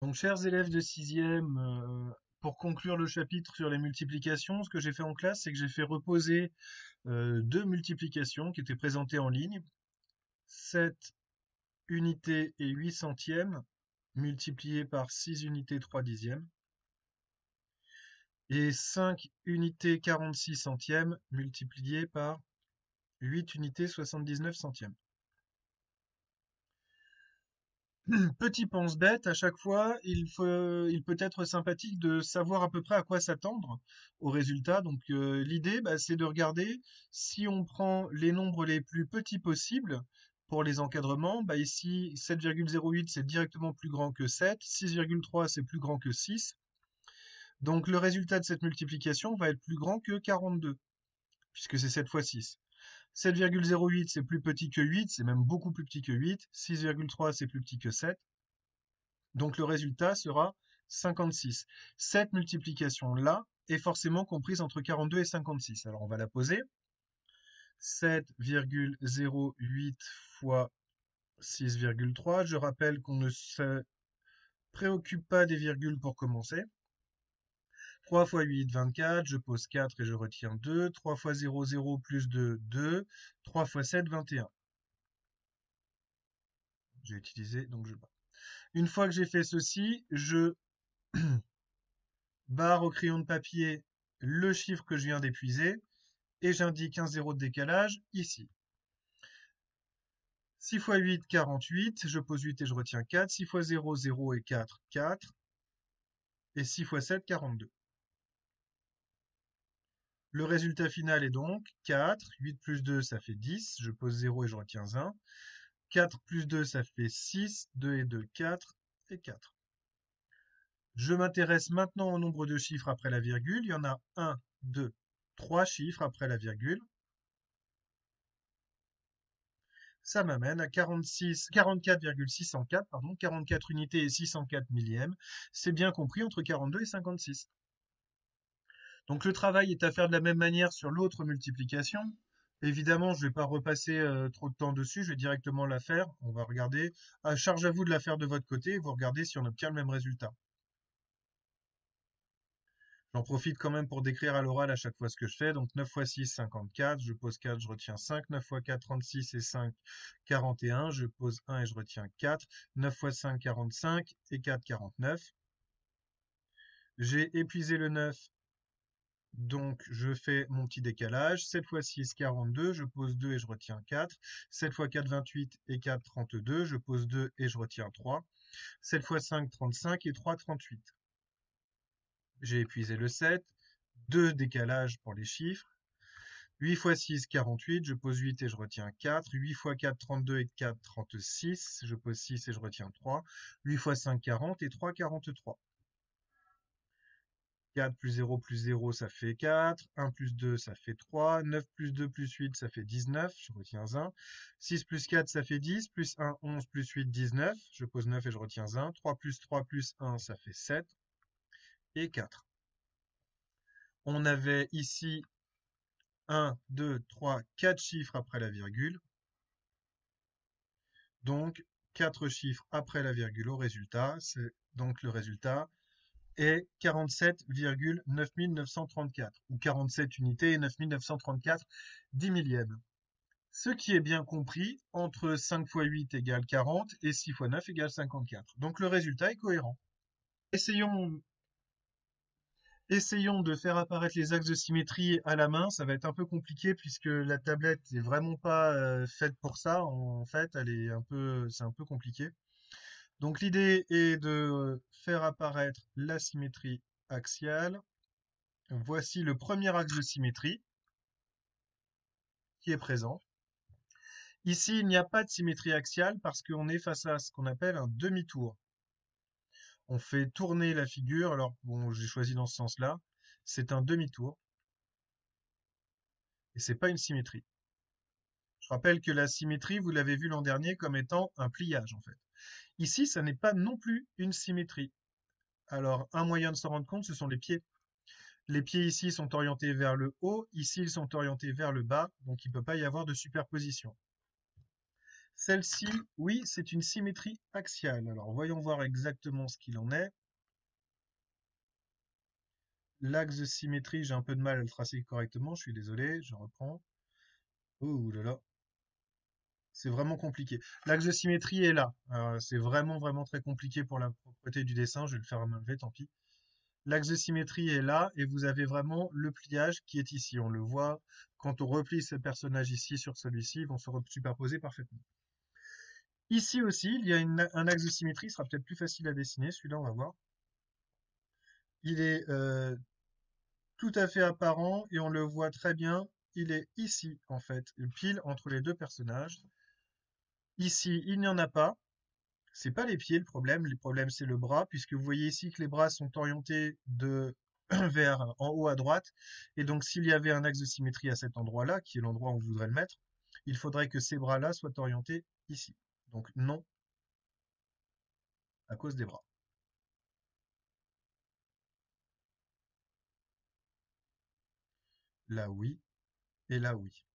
Donc, chers élèves de sixième, pour conclure le chapitre sur les multiplications, ce que j'ai fait en classe, c'est que j'ai fait reposer deux multiplications qui étaient présentées en ligne. 7 unités et 8 centièmes multipliées par 6 unités 3 dixièmes. Et 5 unités 46 centièmes multipliées par 8 unités 79 centièmes. Petit pense-bête, à chaque fois, il peut être sympathique de savoir à peu près à quoi s'attendre au résultat. Donc, l'idée, c'est de regarder si on prend les nombres les plus petits possibles pour les encadrements. Ici, 7,08, c'est directement plus grand que 7. 6,3, c'est plus grand que 6. Donc, le résultat de cette multiplication va être plus grand que 42, puisque c'est 7 fois 6. 7,08, c'est plus petit que 8, c'est même beaucoup plus petit que 8. 6,3, c'est plus petit que 7. Donc le résultat sera 56. Cette multiplication-là est forcément comprise entre 42 et 56. Alors on va la poser. 7,08 fois 6,3. Je rappelle qu'on ne se préoccupe pas des virgules pour commencer. 3 fois 8, 24. Je pose 4 et je retiens 2. 3 fois 0, 0 plus 2, 2. 3 fois 7, 21. J'ai utilisé, donc je bats. Une fois que j'ai fait ceci, je barre au crayon de papier le chiffre que je viens d'épuiser et j'indique un zéro de décalage ici. 6 fois 8, 48. Je pose 8 et je retiens 4. 6 fois 0, 0 et 4, 4. Et 6 fois 7, 42. Le résultat final est donc 4. 8 plus 2, ça fait 10. Je pose 0 et je retiens 1. 4 plus 2, ça fait 6. 2 et 2, 4 et 4. Je m'intéresse maintenant au nombre de chiffres après la virgule. Il y en a 1, 2, 3 chiffres après la virgule. Ça m'amène à 44,604, pardon, 44 unités et 604 millièmes. C'est bien compris entre 42 et 56. Donc le travail est à faire de la même manière sur l'autre multiplication. Évidemment, je ne vais pas repasser trop de temps dessus, je vais directement la faire. On va regarder. À charge à vous de la faire de votre côté et vous regardez si on obtient le même résultat. J'en profite quand même pour décrire à l'oral à chaque fois ce que je fais. Donc 9 fois 6, 54. Je pose 4, je retiens 5. 9 fois 4, 36 et 5, 41. Je pose 1 et je retiens 4. 9 fois 5, 45 et 4, 49. J'ai épuisé le 9, donc je fais mon petit décalage. 7 fois 6, 42. Je pose 2 et je retiens 4. 7 fois 4, 28 et 4, 32. Je pose 2 et je retiens 3. 7 fois 5, 35 et 3, 38. J'ai épuisé le 7. 2 décalages pour les chiffres. 8 fois 6, 48. Je pose 8 et je retiens 4. 8 fois 4, 32 et 4, 36. Je pose 6 et je retiens 3. 8 fois 5, 40 et 3, 43. 4 plus 0 plus 0, ça fait 4. 1 plus 2, ça fait 3. 9 plus 2 plus 8, ça fait 19. Je retiens 1. 6 plus 4, ça fait 10. Plus 1, 11. Plus 8, 19. Je pose 9 et je retiens 1. 3 plus 3 plus 1, ça fait 7. Et 4. On avait ici 1, 2, 3, 4 chiffres après la virgule. Donc, 4 chiffres après la virgule au résultat. Donc, le résultat est 47,9934 ou 47 unités et 9934 10 millièmes. Ce qui est bien compris entre 5 fois 8 égale 40 et 6 fois 9 égale 54. Donc le résultat est cohérent. Essayons, essayons de faire apparaître les axes de symétrie à la main. Ça va être un peu compliqué puisque la tablette n'est vraiment pas faite pour ça. En fait, c'est un peu compliqué. Donc l'idée est de faire apparaître la symétrie axiale. Voici le premier axe de symétrie qui est présent. Ici, il n'y a pas de symétrie axiale parce qu'on est face à ce qu'on appelle un demi-tour. On fait tourner la figure. Alors, bon, j'ai choisi dans ce sens-là. C'est un demi-tour. Et c'est pas une symétrie. Je rappelle que la symétrie, vous l'avez vu l'an dernier comme étant un pliage, en fait. Ici, ça n'est pas non plus une symétrie. Alors, un moyen de s'en rendre compte, ce sont les pieds. Les pieds ici sont orientés vers le haut, ici ils sont orientés vers le bas, donc il ne peut pas y avoir de superposition. Celle-ci, oui, c'est une symétrie axiale. Alors, voyons voir exactement ce qu'il en est. L'axe de symétrie, j'ai un peu de mal à le tracer correctement, je suis désolé, je reprends. Oh là là, c'est vraiment compliqué. L'axe de symétrie est là. C'est vraiment très compliqué pour la propreté du dessin. Je vais le faire à main levée, tant pis. L'axe de symétrie est là et vous avez vraiment le pliage qui est ici. On le voit quand on replie ce personnage ici sur celui-ci, ils vont se superposer parfaitement. Ici aussi, il y a un axe de symétrie, il sera peut-être plus facile à dessiner. Celui-là, on va voir. Il est tout à fait apparent et on le voit très bien. Il est ici, en fait, pile entre les deux personnages. Ici, il n'y en a pas. C'est pas les pieds le problème c'est le bras, puisque vous voyez ici que les bras sont orientés de vers en haut à droite. Et donc, s'il y avait un axe de symétrie à cet endroit-là, qui est l'endroit où on voudrait le mettre, il faudrait que ces bras-là soient orientés ici. Donc, non, à cause des bras. Là, oui, et là, oui.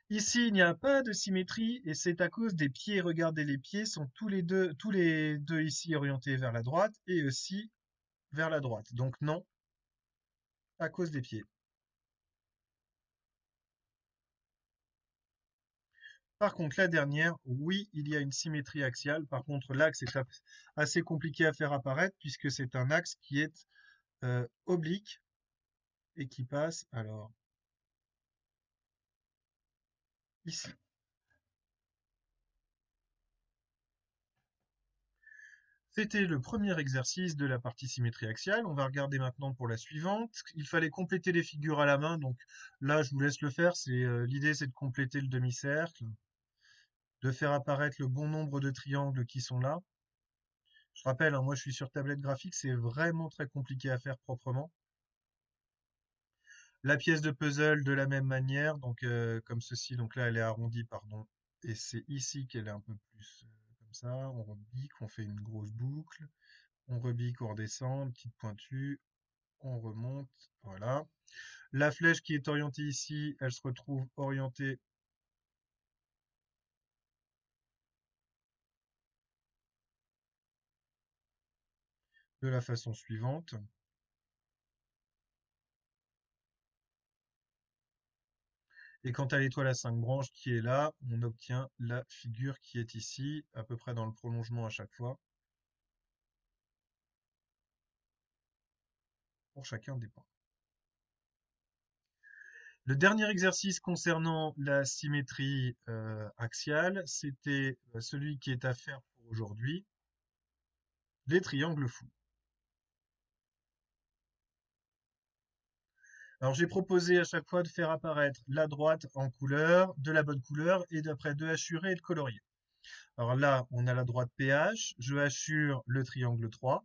Ici, il n'y a pas de symétrie et c'est à cause des pieds. Regardez, les pieds sont tous les deux ici orientés vers la droite et aussi vers la droite. Donc non, à cause des pieds. Par contre, la dernière, oui, il y a une symétrie axiale. Par contre, l'axe est assez compliqué à faire apparaître puisque c'est un axe qui est oblique et qui passe, alors, ici. C'était le premier exercice de la partie symétrie axiale. On va regarder maintenant pour la suivante. Il fallait compléter les figures à la main, donc là je vous laisse le faire. L'idée c'est de compléter le demi-cercle, de faire apparaître le bon nombre de triangles qui sont là. Je rappelle, hein, moi je suis sur tablette graphique, c'est vraiment très compliqué à faire proprement. La pièce de puzzle de la même manière, donc comme ceci, donc là elle est arrondie, pardon, et c'est ici qu'elle est un peu plus comme ça. On rebique, on fait une grosse boucle. On rebique, on redescend, petite pointue, on remonte, voilà. La flèche qui est orientée ici, elle se retrouve orientée de la façon suivante. Et quant à l'étoile à 5 branches qui est là, on obtient la figure qui est ici, à peu près dans le prolongement à chaque fois, pour chacun des points. Le dernier exercice concernant la symétrie axiale, c'était celui qui est à faire pour aujourd'hui, les triangles fous. Alors j'ai proposé à chaque fois de faire apparaître la droite en couleur, de la bonne couleur, et d'après de hachurer et de colorier. Alors là, on a la droite PH, je hachure le triangle 3.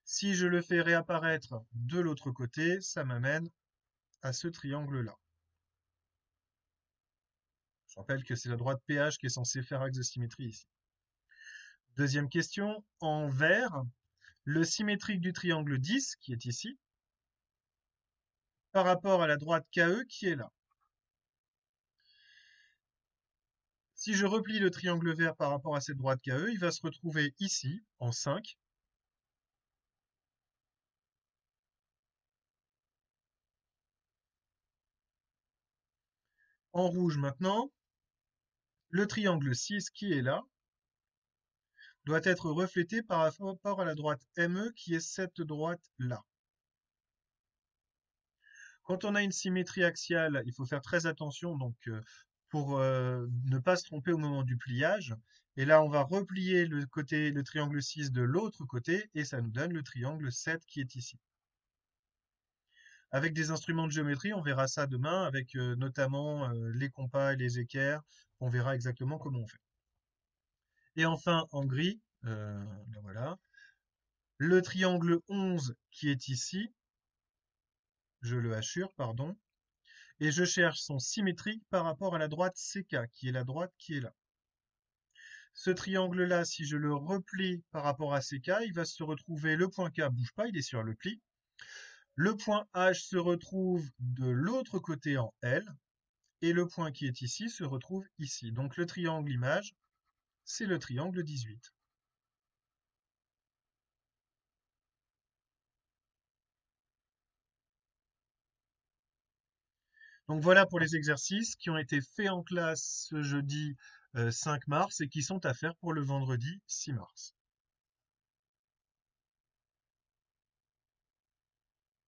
Si je le fais réapparaître de l'autre côté, ça m'amène à ce triangle-là. Je rappelle que c'est la droite PH qui est censée faire axe de symétrie ici. Deuxième question, en vert, le symétrique du triangle 10, qui est ici, par rapport à la droite KE qui est là. Si je replie le triangle vert par rapport à cette droite KE, il va se retrouver ici, en 5. En rouge maintenant, le triangle 6 qui est là doit être reflété par rapport à la droite ME qui est cette droite-là. Quand on a une symétrie axiale, il faut faire très attention donc pour ne pas se tromper au moment du pliage. Et là, on va replier le triangle 6 de l'autre côté et ça nous donne le triangle 7 qui est ici. Avec des instruments de géométrie, on verra ça demain avec notamment les compas et les équerres. On verra exactement comment on fait. Et enfin, en gris, là voilà, le triangle 11 qui est ici, je le hachure, pardon, et je cherche son symétrique par rapport à la droite CK, qui est la droite qui est là. Ce triangle-là, si je le replie par rapport à CK, il va se retrouver, le point K bouge pas, il est sur le pli. Le point H se retrouve de l'autre côté en L, et le point qui est ici se retrouve ici. Donc le triangle image, c'est le triangle 18. Donc voilà pour les exercices qui ont été faits en classe ce jeudi 5 mars et qui sont à faire pour le vendredi 6 mars.